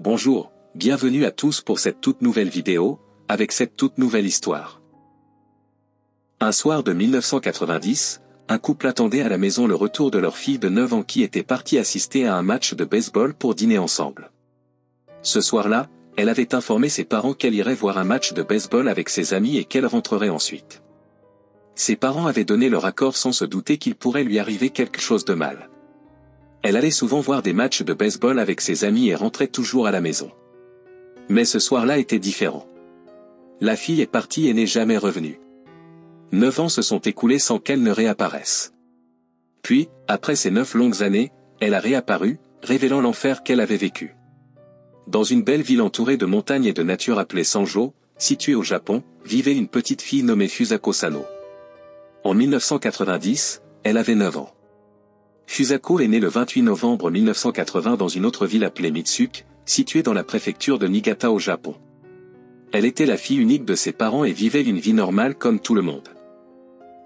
Bonjour, bienvenue à tous pour cette toute nouvelle vidéo, avec cette toute nouvelle histoire. Un soir de 1990, un couple attendait à la maison le retour de leur fille de 9 ans qui était partie assister à un match de baseball pour dîner ensemble. Ce soir-là, elle avait informé ses parents qu'elle irait voir un match de baseball avec ses amis et qu'elle rentrerait ensuite. Ses parents avaient donné leur accord sans se douter qu'il pourrait lui arriver quelque chose de mal. Elle allait souvent voir des matchs de baseball avec ses amis et rentrait toujours à la maison. Mais ce soir-là était différent. La fille est partie et n'est jamais revenue. 9 ans se sont écoulés sans qu'elle ne réapparaisse. Puis, après ces 9 longues années, elle a réapparu, révélant l'enfer qu'elle avait vécu. Dans une belle ville entourée de montagnes et de nature appelée Sanjo, située au Japon, vivait une petite fille nommée Fusako Sano. En 1990, elle avait 9 ans. Fusako est née le 28 novembre 1980 dans une autre ville appelée Mitsuki, située dans la préfecture de Niigata au Japon. Elle était la fille unique de ses parents et vivait une vie normale comme tout le monde.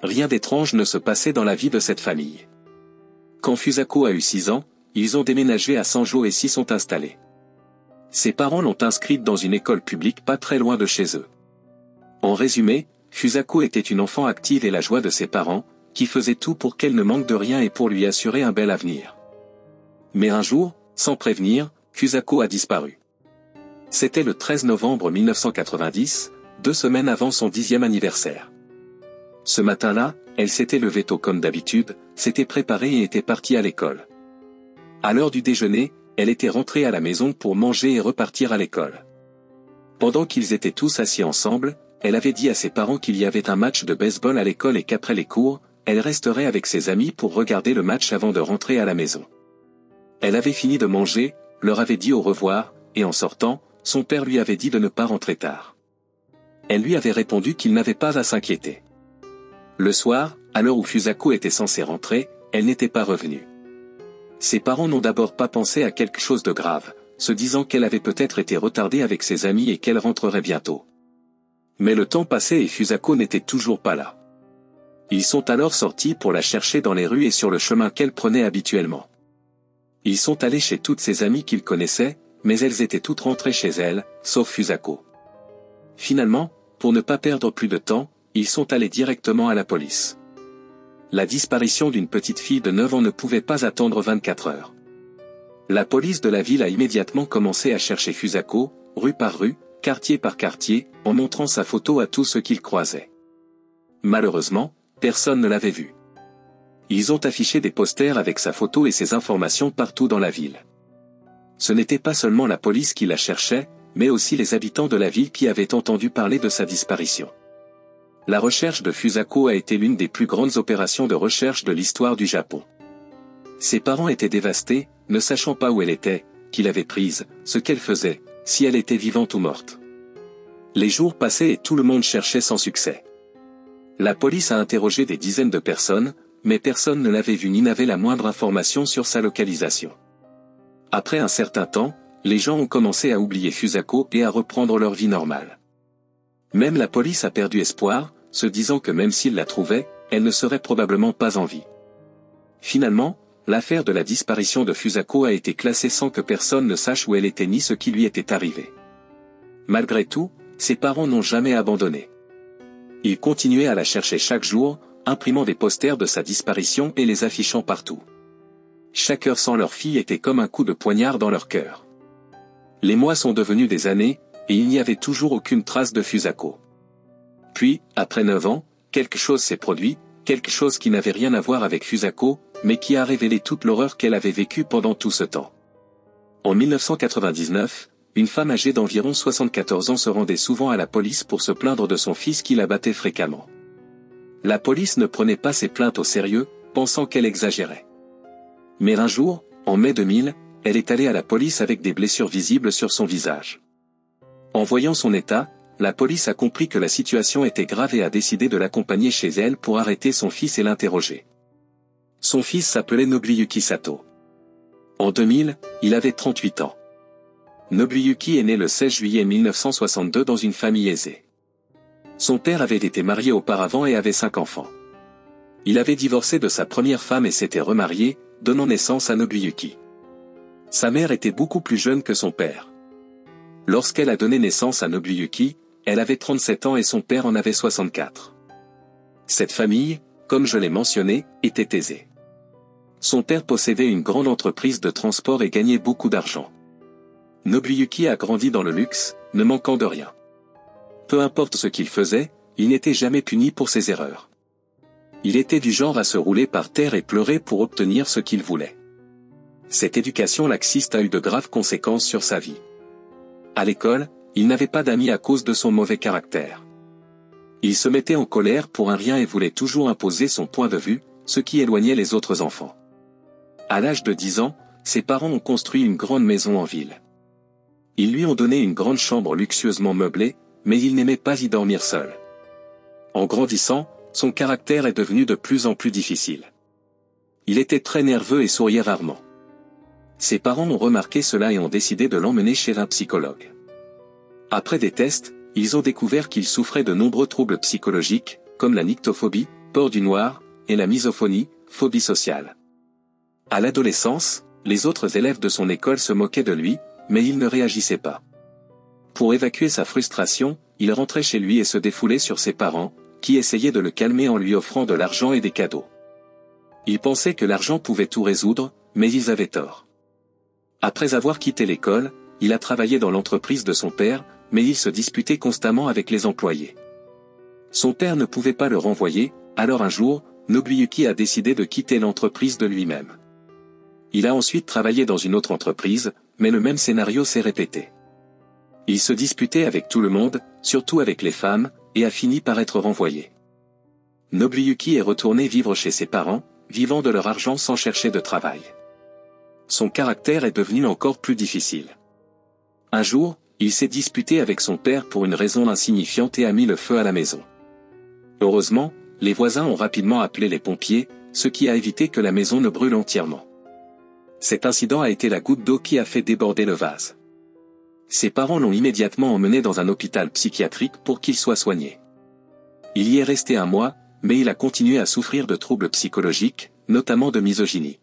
Rien d'étrange ne se passait dans la vie de cette famille. Quand Fusako a eu 6 ans, ils ont déménagé à Sanjo et s'y sont installés. Ses parents l'ont inscrite dans une école publique pas très loin de chez eux. En résumé, Fusako était une enfant active et la joie de ses parents, qui faisait tout pour qu'elle ne manque de rien et pour lui assurer un bel avenir. Mais un jour, sans prévenir, Fusako a disparu. C'était le 13 novembre 1990, 2 semaines avant son 10e anniversaire. Ce matin-là, elle s'était levée tôt comme d'habitude, s'était préparée et était partie à l'école. À l'heure du déjeuner, elle était rentrée à la maison pour manger et repartir à l'école. Pendant qu'ils étaient tous assis ensemble, elle avait dit à ses parents qu'il y avait un match de baseball à l'école et qu'après les cours, elle resterait avec ses amis pour regarder le match avant de rentrer à la maison. Elle avait fini de manger, leur avait dit au revoir, et en sortant, son père lui avait dit de ne pas rentrer tard. Elle lui avait répondu qu'il n'avait pas à s'inquiéter. Le soir, à l'heure où Fusako était censée rentrer, elle n'était pas revenue. Ses parents n'ont d'abord pas pensé à quelque chose de grave, se disant qu'elle avait peut-être été retardée avec ses amis et qu'elle rentrerait bientôt. Mais le temps passait et Fusako n'était toujours pas là. Ils sont alors sortis pour la chercher dans les rues et sur le chemin qu'elle prenait habituellement. Ils sont allés chez toutes ses amies qu'ils connaissaient, mais elles étaient toutes rentrées chez elles, sauf Fusako. Finalement, pour ne pas perdre plus de temps, ils sont allés directement à la police. La disparition d'une petite fille de 9 ans ne pouvait pas attendre 24 heures. La police de la ville a immédiatement commencé à chercher Fusako, rue par rue, quartier par quartier, en montrant sa photo à tous ceux qu'ils croisaient. Malheureusement, personne ne l'avait vue. Ils ont affiché des posters avec sa photo et ses informations partout dans la ville. Ce n'était pas seulement la police qui la cherchait, mais aussi les habitants de la ville qui avaient entendu parler de sa disparition. La recherche de Fusako a été l'une des plus grandes opérations de recherche de l'histoire du Japon. Ses parents étaient dévastés, ne sachant pas où elle était, qui l'avait prise, ce qu'elle faisait, si elle était vivante ou morte. Les jours passaient et tout le monde cherchait sans succès. La police a interrogé des dizaines de personnes, mais personne ne l'avait vue ni n'avait la moindre information sur sa localisation. Après un certain temps, les gens ont commencé à oublier Fusako et à reprendre leur vie normale. Même la police a perdu espoir, se disant que même s'ils la trouvaient, elle ne serait probablement pas en vie. Finalement, l'affaire de la disparition de Fusako a été classée sans que personne ne sache où elle était ni ce qui lui était arrivé. Malgré tout, ses parents n'ont jamais abandonné. Ils continuaient à la chercher chaque jour, imprimant des posters de sa disparition et les affichant partout. Chaque heure sans leur fille était comme un coup de poignard dans leur cœur. Les mois sont devenus des années, et il n'y avait toujours aucune trace de Fusako. Puis, après 9 ans, quelque chose s'est produit, quelque chose qui n'avait rien à voir avec Fusako, mais qui a révélé toute l'horreur qu'elle avait vécue pendant tout ce temps. En 1999, une femme âgée d'environ 74 ans se rendait souvent à la police pour se plaindre de son fils qui la battait fréquemment. La police ne prenait pas ses plaintes au sérieux, pensant qu'elle exagérait. Mais un jour, en mai 2000, elle est allée à la police avec des blessures visibles sur son visage. En voyant son état, la police a compris que la situation était grave et a décidé de l'accompagner chez elle pour arrêter son fils et l'interroger. Son fils s'appelait Nobuyuki Sato. En 2000, il avait 38 ans. Nobuyuki est né le 16 juillet 1962 dans une famille aisée. Son père avait été marié auparavant et avait 5 enfants. Il avait divorcé de sa première femme et s'était remarié, donnant naissance à Nobuyuki. Sa mère était beaucoup plus jeune que son père. Lorsqu'elle a donné naissance à Nobuyuki, elle avait 37 ans et son père en avait 64. Cette famille, comme je l'ai mentionné, était aisée. Son père possédait une grande entreprise de transport et gagnait beaucoup d'argent. Nobuyuki a grandi dans le luxe, ne manquant de rien. Peu importe ce qu'il faisait, il n'était jamais puni pour ses erreurs. Il était du genre à se rouler par terre et pleurer pour obtenir ce qu'il voulait. Cette éducation laxiste a eu de graves conséquences sur sa vie. À l'école, il n'avait pas d'amis à cause de son mauvais caractère. Il se mettait en colère pour un rien et voulait toujours imposer son point de vue, ce qui éloignait les autres enfants. À l'âge de 10 ans, ses parents ont construit une grande maison en ville. Ils lui ont donné une grande chambre luxueusement meublée, mais il n'aimait pas y dormir seul. En grandissant, son caractère est devenu de plus en plus difficile. Il était très nerveux et souriait rarement. Ses parents ont remarqué cela et ont décidé de l'emmener chez un psychologue. Après des tests, ils ont découvert qu'il souffrait de nombreux troubles psychologiques, comme la nyctophobie, peur du noir, et la misophonie, phobie sociale. À l'adolescence, les autres élèves de son école se moquaient de lui, mais il ne réagissait pas. Pour évacuer sa frustration, il rentrait chez lui et se défoulait sur ses parents, qui essayaient de le calmer en lui offrant de l'argent et des cadeaux. Il pensait que l'argent pouvait tout résoudre, mais ils avaient tort. Après avoir quitté l'école, il a travaillé dans l'entreprise de son père, mais il se disputait constamment avec les employés. Son père ne pouvait pas le renvoyer, alors un jour, Nobuyuki a décidé de quitter l'entreprise de lui-même. Il a ensuite travaillé dans une autre entreprise, mais le même scénario s'est répété. Il se disputait avec tout le monde, surtout avec les femmes, et a fini par être renvoyé. Nobuyuki est retourné vivre chez ses parents, vivant de leur argent sans chercher de travail. Son caractère est devenu encore plus difficile. Un jour, il s'est disputé avec son père pour une raison insignifiante et a mis le feu à la maison. Heureusement, les voisins ont rapidement appelé les pompiers, ce qui a évité que la maison ne brûle entièrement. Cet incident a été la goutte d'eau qui a fait déborder le vase. Ses parents l'ont immédiatement emmené dans un hôpital psychiatrique pour qu'il soit soigné. Il y est resté 1 mois, mais il a continué à souffrir de troubles psychologiques, notamment de misogynie.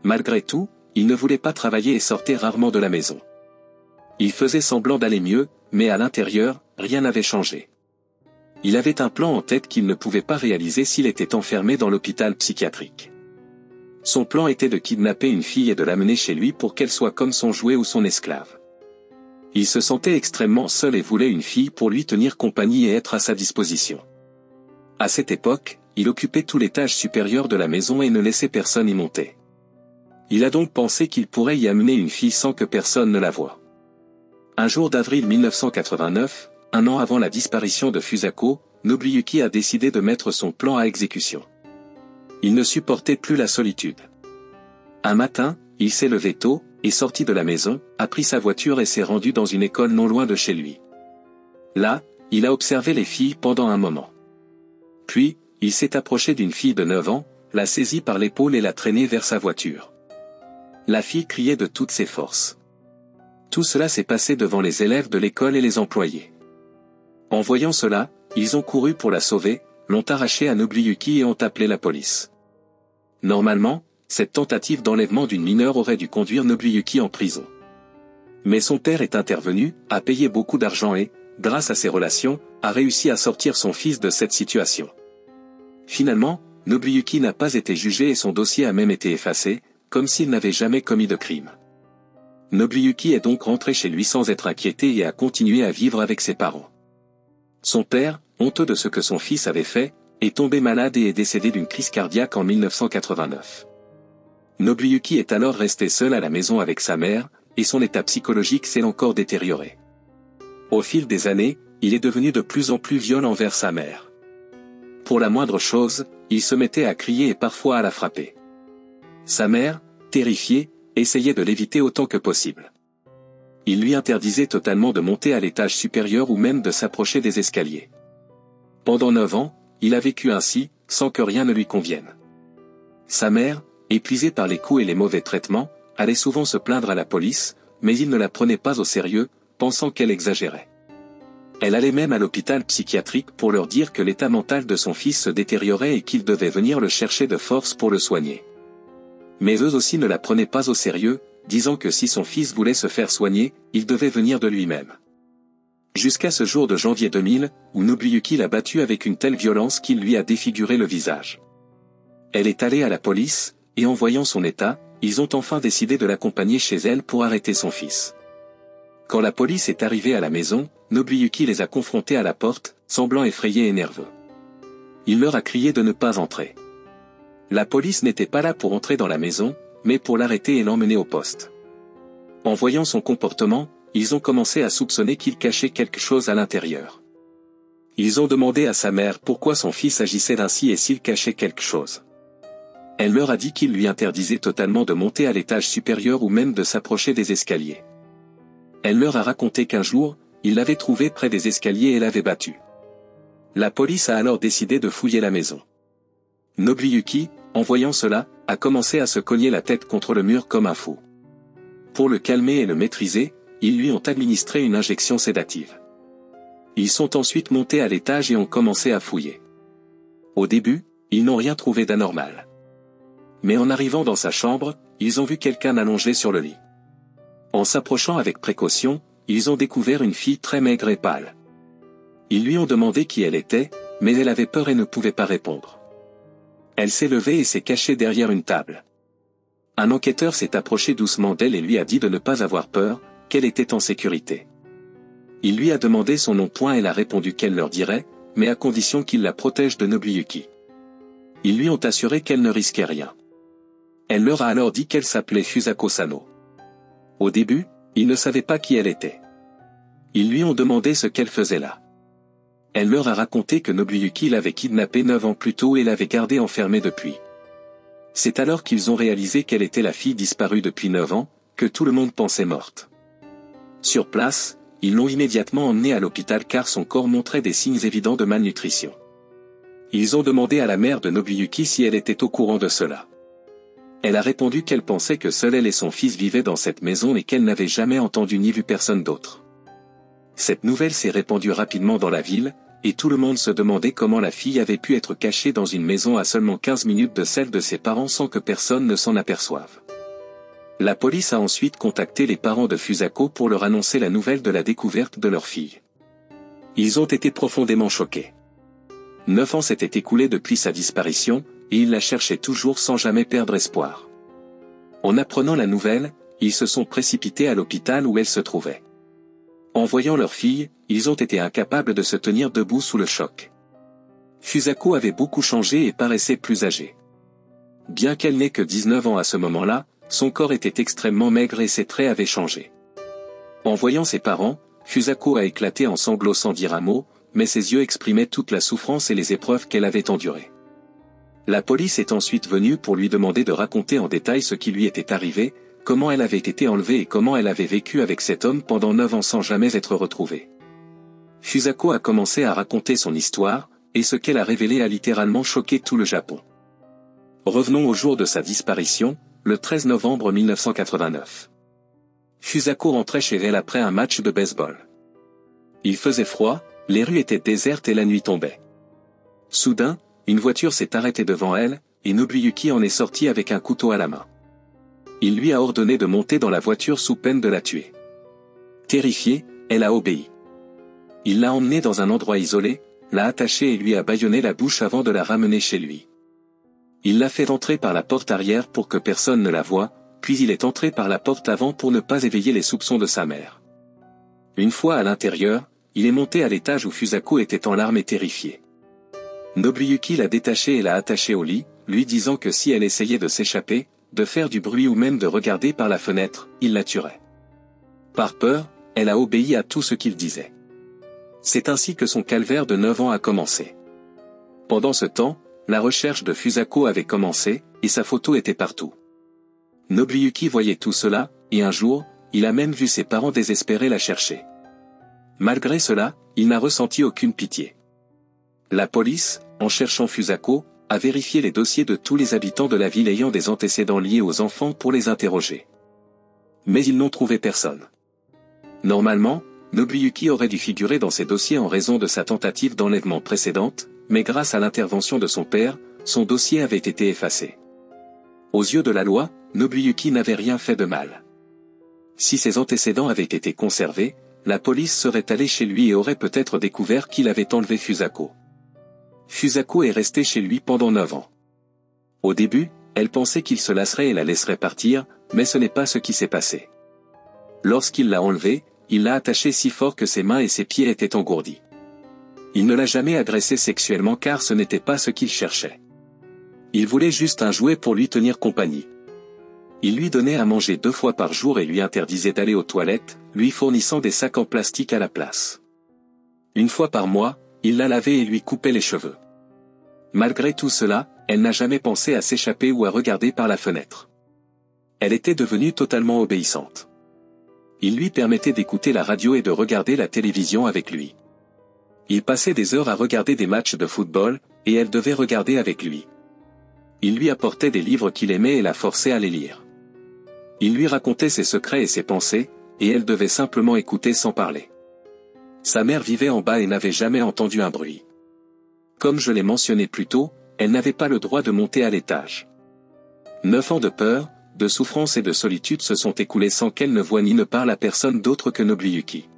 Malgré tout, il ne voulait pas travailler et sortait rarement de la maison. Il faisait semblant d'aller mieux, mais à l'intérieur, rien n'avait changé. Il avait un plan en tête qu'il ne pouvait pas réaliser s'il était enfermé dans l'hôpital psychiatrique. Son plan était de kidnapper une fille et de l'amener chez lui pour qu'elle soit comme son jouet ou son esclave. Il se sentait extrêmement seul et voulait une fille pour lui tenir compagnie et être à sa disposition. À cette époque, il occupait tout l'étage supérieur de la maison et ne laissait personne y monter. Il a donc pensé qu'il pourrait y amener une fille sans que personne ne la voie. Un jour d'avril 1989, 1 an avant la disparition de Fusako, Nobuyuki a décidé de mettre son plan à exécution. Il ne supportait plus la solitude. Un matin, il s'est levé tôt, est sorti de la maison, a pris sa voiture et s'est rendu dans une école non loin de chez lui. Là, il a observé les filles pendant un moment. Puis, il s'est approché d'une fille de 9 ans, l'a saisie par l'épaule et l'a traînée vers sa voiture. La fille criait de toutes ses forces. Tout cela s'est passé devant les élèves de l'école et les employés. En voyant cela, ils ont couru pour la sauver, l'ont arrachée à Nobuyuki et ont appelé la police. Normalement, cette tentative d'enlèvement d'une mineure aurait dû conduire Nobuyuki en prison. Mais son père est intervenu, a payé beaucoup d'argent et, grâce à ses relations, a réussi à sortir son fils de cette situation. Finalement, Nobuyuki n'a pas été jugé et son dossier a même été effacé, comme s'il n'avait jamais commis de crime. Nobuyuki est donc rentré chez lui sans être inquiété et a continué à vivre avec ses parents. Son père, honteux de ce que son fils avait fait, est tombé malade et est décédé d'une crise cardiaque en 1989. Nobuyuki est alors resté seul à la maison avec sa mère, et son état psychologique s'est encore détérioré. Au fil des années, il est devenu de plus en plus violent envers sa mère. Pour la moindre chose, il se mettait à crier et parfois à la frapper. Sa mère, terrifiée, essayait de l'éviter autant que possible. Il lui interdisait totalement de monter à l'étage supérieur ou même de s'approcher des escaliers. Pendant 9 ans, il a vécu ainsi, sans que rien ne lui convienne. Sa mère, épuisée par les coups et les mauvais traitements, allait souvent se plaindre à la police, mais il ne la prenait pas au sérieux, pensant qu'elle exagérait. Elle allait même à l'hôpital psychiatrique pour leur dire que l'état mental de son fils se détériorait et qu'ils devaient venir le chercher de force pour le soigner. Mais eux aussi ne la prenaient pas au sérieux, disant que si son fils voulait se faire soigner, il devait venir de lui-même. Jusqu'à ce jour de janvier 2000, où Nobuyuki l'a battu avec une telle violence qu'il lui a défiguré le visage. Elle est allée à la police, et en voyant son état, ils ont enfin décidé de l'accompagner chez elle pour arrêter son fils. Quand la police est arrivée à la maison, Nobuyuki les a confrontés à la porte, semblant effrayé et nerveux. Il leur a crié de ne pas entrer. La police n'était pas là pour entrer dans la maison, mais pour l'arrêter et l'emmener au poste. En voyant son comportement, ils ont commencé à soupçonner qu'il cachait quelque chose à l'intérieur. Ils ont demandé à sa mère pourquoi son fils agissait ainsi et s'il cachait quelque chose. Elle leur a dit qu'il lui interdisait totalement de monter à l'étage supérieur ou même de s'approcher des escaliers. Elle leur a raconté qu'un jour, il l'avait trouvé près des escaliers et l'avait battu. La police a alors décidé de fouiller la maison. Nobuyuki, en voyant cela, a commencé à se cogner la tête contre le mur comme un fou. Pour le calmer et le maîtriser, ils lui ont administré une injection sédative. Ils sont ensuite montés à l'étage et ont commencé à fouiller. Au début, ils n'ont rien trouvé d'anormal. Mais en arrivant dans sa chambre, ils ont vu quelqu'un allongé sur le lit. En s'approchant avec précaution, ils ont découvert une fille très maigre et pâle. Ils lui ont demandé qui elle était, mais elle avait peur et ne pouvait pas répondre. Elle s'est levée et s'est cachée derrière une table. Un enquêteur s'est approché doucement d'elle et lui a dit de ne pas avoir peur, qu'elle était en sécurité. Il lui a demandé son nom. Elle a répondu qu'elle leur dirait, mais à condition qu'il la protège de Nobuyuki. Ils lui ont assuré qu'elle ne risquait rien. Elle leur a alors dit qu'elle s'appelait Fusako Sano. Au début, ils ne savaient pas qui elle était. Ils lui ont demandé ce qu'elle faisait là. Elle leur a raconté que Nobuyuki l'avait kidnappée 9 ans plus tôt et l'avait gardée enfermée depuis. C'est alors qu'ils ont réalisé qu'elle était la fille disparue depuis 9 ans, que tout le monde pensait morte. Sur place, ils l'ont immédiatement emmenée à l'hôpital car son corps montrait des signes évidents de malnutrition. Ils ont demandé à la mère de Nobuyuki si elle était au courant de cela. Elle a répondu qu'elle pensait que seule elle et son fils vivaient dans cette maison et qu'elle n'avait jamais entendu ni vu personne d'autre. Cette nouvelle s'est répandue rapidement dans la ville, et tout le monde se demandait comment la fille avait pu être cachée dans une maison à seulement 15 minutes de celle de ses parents sans que personne ne s'en aperçoive. La police a ensuite contacté les parents de Fusako pour leur annoncer la nouvelle de la découverte de leur fille. Ils ont été profondément choqués. 9 ans s'étaient écoulés depuis sa disparition, et ils la cherchaient toujours sans jamais perdre espoir. En apprenant la nouvelle, ils se sont précipités à l'hôpital où elle se trouvait. En voyant leur fille, ils ont été incapables de se tenir debout sous le choc. Fusako avait beaucoup changé et paraissait plus âgée. Bien qu'elle n'ait que 19 ans à ce moment-là, son corps était extrêmement maigre et ses traits avaient changé. En voyant ses parents, Fusako a éclaté en sanglots sans dire un mot, mais ses yeux exprimaient toute la souffrance et les épreuves qu'elle avait endurées. La police est ensuite venue pour lui demander de raconter en détail ce qui lui était arrivé, comment elle avait été enlevée et comment elle avait vécu avec cet homme pendant 9 ans sans jamais être retrouvée. Fusako a commencé à raconter son histoire, et ce qu'elle a révélé a littéralement choqué tout le Japon. Revenons au jour de sa disparition, le 13 novembre 1989. Fusako rentrait chez elle après un match de baseball. Il faisait froid, les rues étaient désertes et la nuit tombait. Soudain, une voiture s'est arrêtée devant elle, et Nobuyuki en est sorti avec un couteau à la main. Il lui a ordonné de monter dans la voiture sous peine de la tuer. Terrifiée, elle a obéi. Il l'a emmenée dans un endroit isolé, l'a attachée et lui a bâillonné la bouche avant de la ramener chez lui. Il l'a fait entrer par la porte arrière pour que personne ne la voie, puis il est entré par la porte avant pour ne pas éveiller les soupçons de sa mère. Une fois à l'intérieur, il est monté à l'étage où Fusako était en larmes et terrifiée. Nobuyuki l'a détachée et l'a attachée au lit, lui disant que si elle essayait de s'échapper, de faire du bruit ou même de regarder par la fenêtre, il la tuerait. Par peur, elle a obéi à tout ce qu'il disait. C'est ainsi que son calvaire de 9 ans a commencé. Pendant ce temps, la recherche de Fusako avait commencé, et sa photo était partout. Nobuyuki voyait tout cela, et un jour, il a même vu ses parents désespérés la chercher. Malgré cela, il n'a ressenti aucune pitié. La police, en cherchant Fusako, a vérifié les dossiers de tous les habitants de la ville ayant des antécédents liés aux enfants pour les interroger. Mais ils n'ont trouvé personne. Normalement, Nobuyuki aurait dû figurer dans ces dossiers en raison de sa tentative d'enlèvement précédente, mais grâce à l'intervention de son père, son dossier avait été effacé. Aux yeux de la loi, Nobuyuki n'avait rien fait de mal. Si ses antécédents avaient été conservés, la police serait allée chez lui et aurait peut-être découvert qu'il avait enlevé Fusako. Fusako est restée chez lui pendant 9 ans. Au début, elle pensait qu'il se lasserait et la laisserait partir, mais ce n'est pas ce qui s'est passé. Lorsqu'il l'a enlevée, il l'a attachée si fort que ses mains et ses pieds étaient engourdis. Il ne l'a jamais agressée sexuellement car ce n'était pas ce qu'il cherchait. Il voulait juste un jouet pour lui tenir compagnie. Il lui donnait à manger 2 fois par jour et lui interdisait d'aller aux toilettes, lui fournissant des sacs en plastique à la place. 1 fois par mois, il la lavait et lui coupait les cheveux. Malgré tout cela, elle n'a jamais pensé à s'échapper ou à regarder par la fenêtre. Elle était devenue totalement obéissante. Il lui permettait d'écouter la radio et de regarder la télévision avec lui. Il passait des heures à regarder des matchs de football, et elle devait regarder avec lui. Il lui apportait des livres qu'il aimait et la forçait à les lire. Il lui racontait ses secrets et ses pensées, et elle devait simplement écouter sans parler. Sa mère vivait en bas et n'avait jamais entendu un bruit. Comme je l'ai mentionné plus tôt, elle n'avait pas le droit de monter à l'étage. 9 ans de peur, de souffrance et de solitude se sont écoulés sans qu'elle ne voie ni ne parle à personne d'autre que Nobuyuki.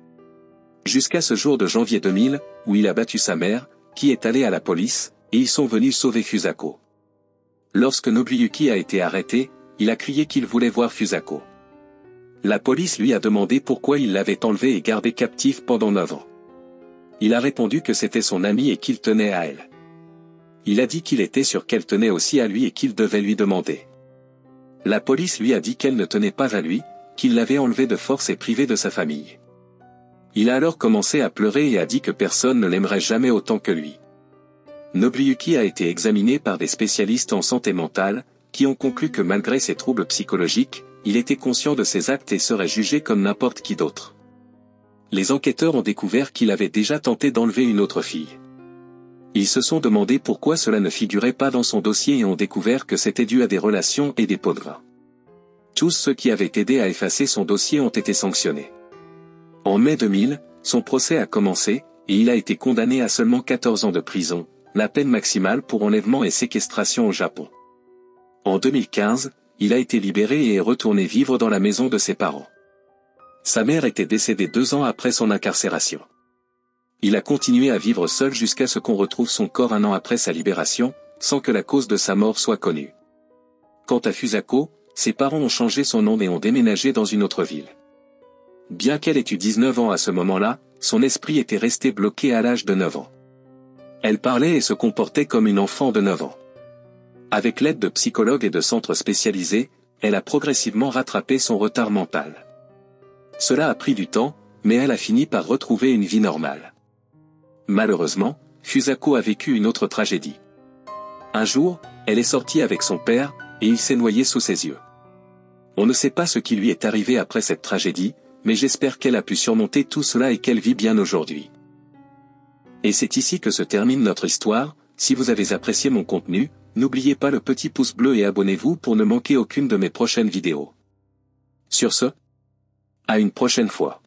Jusqu'à ce jour de janvier 2000, où il a battu sa mère, qui est allée à la police, et ils sont venus sauver Fusako. Lorsque Nobuyuki a été arrêté, il a crié qu'il voulait voir Fusako. La police lui a demandé pourquoi il l'avait enlevé et gardé captif pendant 9 ans. Il a répondu que c'était son ami et qu'il tenait à elle. Il a dit qu'il était sûr qu'elle tenait aussi à lui et qu'il devait lui demander. La police lui a dit qu'elle ne tenait pas à lui, qu'il l'avait enlevé de force et privé de sa famille. Il a alors commencé à pleurer et a dit que personne ne l'aimerait jamais autant que lui. Nobuyuki a été examiné par des spécialistes en santé mentale, qui ont conclu que malgré ses troubles psychologiques, il était conscient de ses actes et serait jugé comme n'importe qui d'autre. Les enquêteurs ont découvert qu'il avait déjà tenté d'enlever une autre fille. Ils se sont demandé pourquoi cela ne figurait pas dans son dossier et ont découvert que c'était dû à des relations et des pots de vin. Tous ceux qui avaient aidé à effacer son dossier ont été sanctionnés. En mai 2000, son procès a commencé, et il a été condamné à seulement 14 ans de prison, la peine maximale pour enlèvement et séquestration au Japon. En 2015, il a été libéré et est retourné vivre dans la maison de ses parents. Sa mère était décédée 2 ans après son incarcération. Il a continué à vivre seul jusqu'à ce qu'on retrouve son corps 1 an après sa libération, sans que la cause de sa mort soit connue. Quant à Fusako, ses parents ont changé son nom et ont déménagé dans une autre ville. Bien qu'elle ait eu 19 ans à ce moment-là, son esprit était resté bloqué à l'âge de 9 ans. Elle parlait et se comportait comme une enfant de 9 ans. Avec l'aide de psychologues et de centres spécialisés, elle a progressivement rattrapé son retard mental. Cela a pris du temps, mais elle a fini par retrouver une vie normale. Malheureusement, Fusako a vécu une autre tragédie. Un jour, elle est sortie avec son père, et il s'est noyé sous ses yeux. On ne sait pas ce qui lui est arrivé après cette tragédie, mais j'espère qu'elle a pu surmonter tout cela et qu'elle vit bien aujourd'hui. Et c'est ici que se termine notre histoire. Si vous avez apprécié mon contenu, n'oubliez pas le petit pouce bleu et abonnez-vous pour ne manquer aucune de mes prochaines vidéos. Sur ce, à une prochaine fois.